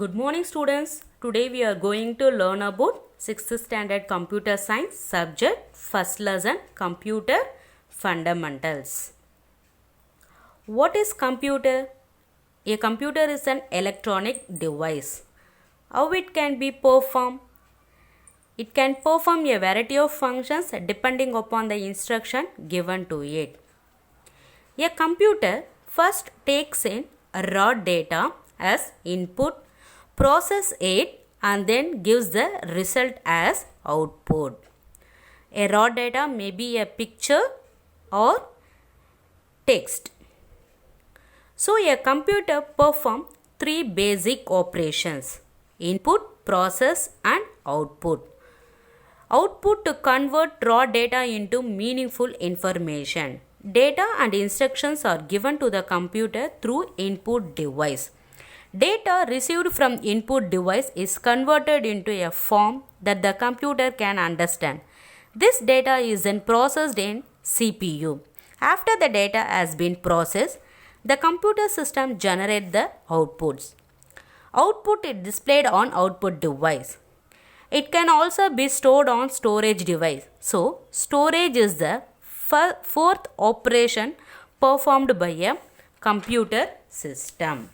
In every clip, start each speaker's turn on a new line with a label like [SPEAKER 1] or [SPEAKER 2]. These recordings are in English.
[SPEAKER 1] Good morning students. Today we are going to learn about 6th standard computer science subject first lesson computer fundamentals. What is computer? A computer is an electronic device. How it can be performed? It can perform a variety of functions depending upon the instruction given to it. A computer first takes in raw data as input, process it and then gives the result as output. A raw data may be a picture or text. So a computer performs three basic operations: input, process and output. Output to convert raw data into meaningful information. Data and instructions are given to the computer through input device. Data received from input device is converted into a form that the computer can understand. This data is then processed in CPU. After the data has been processed, the computer system generates the outputs. Output is displayed on output device. It can also be stored on storage device. So, storage is the fourth operation performed by a computer system.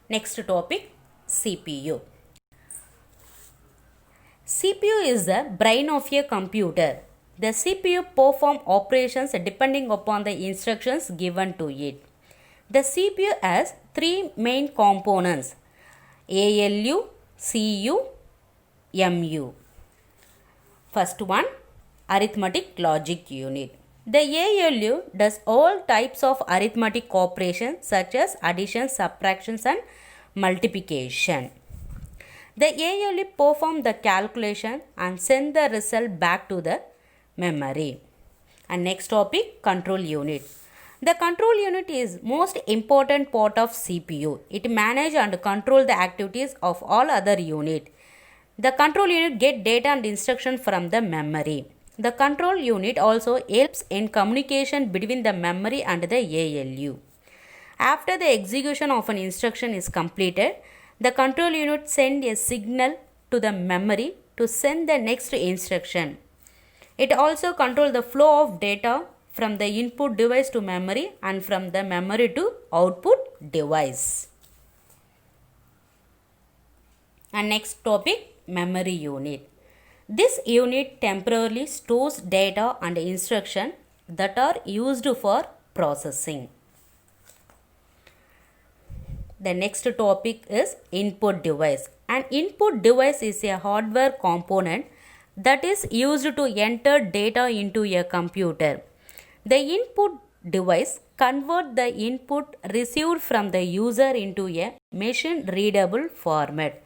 [SPEAKER 1] Next topic, CPU. CPU is the brain of a computer. The CPU performs operations depending upon the instructions given to it. The CPU has three main components: ALU, CU, MU. First one, arithmetic logic unit. The ALU does all types of arithmetic operations such as addition, subtractions and multiplication. The ALU performs the calculation and send the result back to the memory. And next topic, control unit. The control unit is most important part of CPU. It manages and controls the activities of all other units. The control unit gets data and instruction from the memory. The control unit also helps in communication between the memory and the ALU. After the execution of an instruction is completed, the control unit sends a signal to the memory to send the next instruction. It also controls the flow of data from the input device to memory and from the memory to output device. And next topic, memory unit. This unit temporarily stores data and instructions that are used for processing. The next topic is input device. An input device is a hardware component that is used to enter data into a computer. The input device converts the input received from the user into a machine readable format.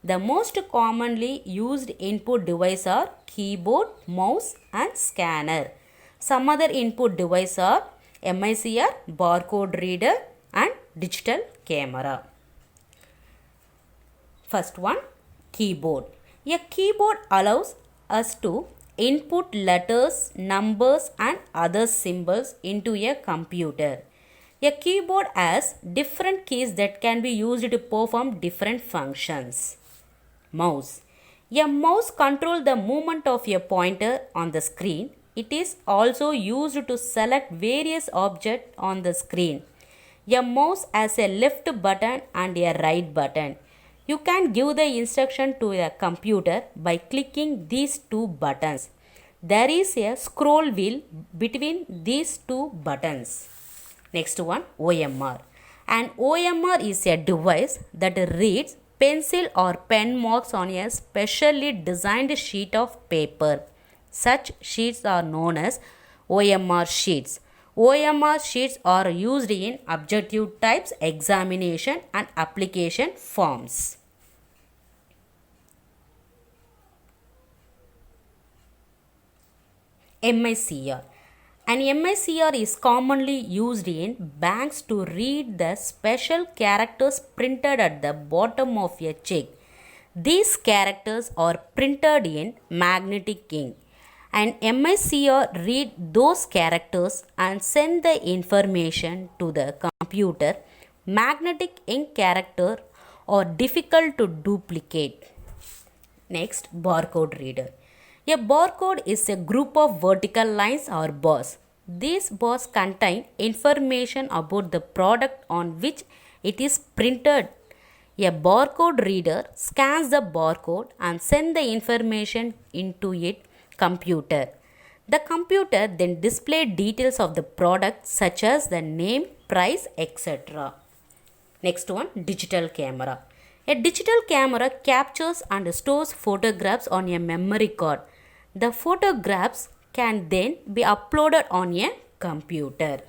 [SPEAKER 1] The most commonly used input devices are keyboard, mouse and scanner. Some other input devices are MICR, barcode reader and digital camera. First one, keyboard. A keyboard allows us to input letters, numbers and other symbols into a computer. A keyboard has different keys that can be used to perform different functions. Mouse. A mouse controls the movement of a pointer on the screen. It is also used to select various objects on the screen. A mouse has a left button and a right button. You can give the instruction to a computer by clicking these two buttons. There is a scroll wheel between these two buttons. Next one, OMR. An OMR is a device that reads pencil or pen marks on a specially designed sheet of paper. Such sheets are known as OMR sheets. OMR sheets are used in objective types examination and application forms. MICR. An MICR is commonly used in banks to read the special characters printed at the bottom of a check. These characters are printed in magnetic ink. and MICR read those characters and send the information to the computer. Magnetic ink character are difficult to duplicate. Next, barcode reader. A barcode is a group of vertical lines or bars. These bars contain information about the product on which it is printed. A barcode reader scans the barcode and sends the information into its computer. The computer then displays details of the product such as the name, price, etc. Next one, digital camera. A digital camera captures and stores photographs on a memory card. The photographs can then be uploaded on a computer.